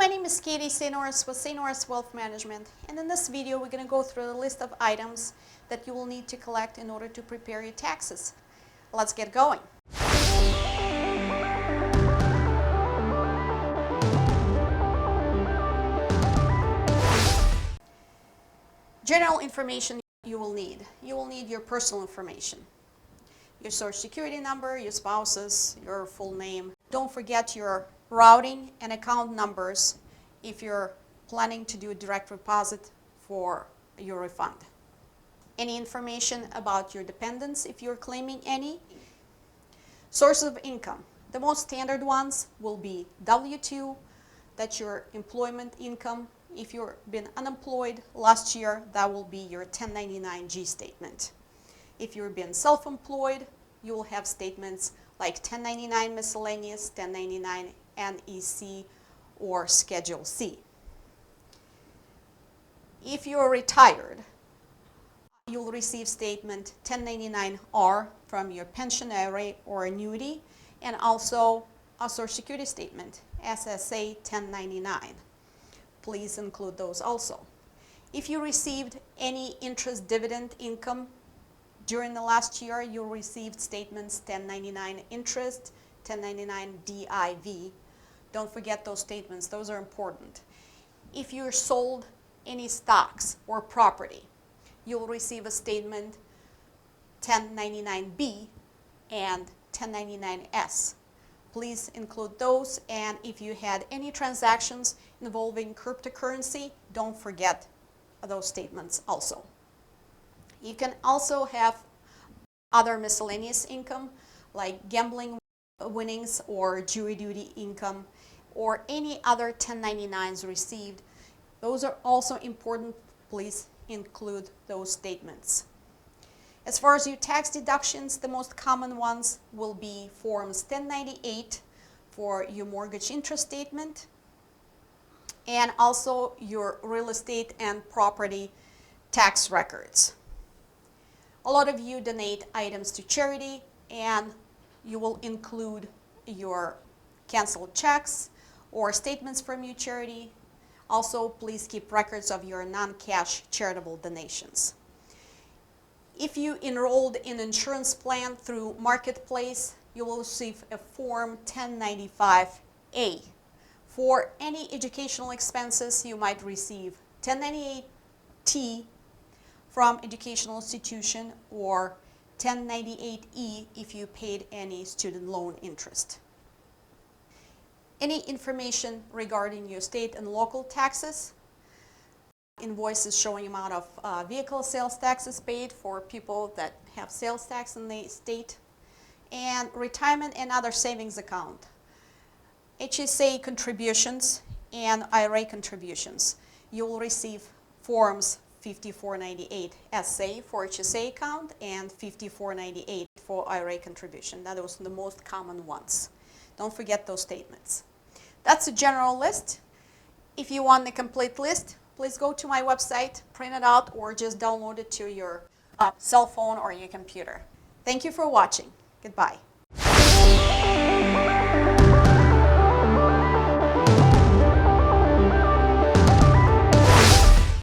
my name is Katie St. Norris with St. Norris Wealth Management, and in this video we're going to go through a list of items that you will need to collect in order to prepare your taxes. Let's get going. General information you will need. You will need your personal information. Your social security number, your spouse's, your full name. Don't forget your routing and account numbers if you're planning to do a direct deposit for your refund. Any information about your dependents if you're claiming any. Sources of income. The most standard ones will be W-2, that's your employment income. If you've been unemployed last year, that will be your 1099-G statement. If you've been self-employed, you will have statements like 1099 miscellaneous, 1099 NEC, or Schedule C. If you're retired, you'll receive statement 1099-R from your pension, IRA, or annuity, and also a Social Security statement, SSA 1099. Please include those also. If you received any interest dividend income during the last year, you received statements 1099 interest, 1099 DIV. Don't forget those statements, those are important. If you sold any stocks or property, you'll receive a statement 1099B and 1099S. Please include those, and if you had any transactions involving cryptocurrency, don't forget those statements also. You can also have other miscellaneous income like gambling winnings or jury duty income or any other 1099s received. Those are also important. Please include those statements. As far as your tax deductions, the most common ones will be Forms 1098 for your mortgage interest statement, and also your real estate and property tax records. A lot of you donate items to charity, and you will include your canceled checks or statements from your charity. Also, please keep records of your non-cash charitable donations. If you enrolled in an insurance plan through Marketplace, you will receive a Form 1095A. For any educational expenses, you might receive 1098T from educational institution or 1098E if you paid any student loan interest. Any information regarding your state and local taxes, invoices showing amount of vehicle sales taxes paid for people that have sales tax in the state, and retirement and other savings account, HSA contributions and IRA contributions. You will receive Forms 5498 SA for HSA account and 5498 for IRA contribution. That was the most common ones. Don't forget those statements. That's a general list. If you want the complete list, please go to my website, print it out, or just download it to your cell phone or your computer. Thank you for watching. Goodbye.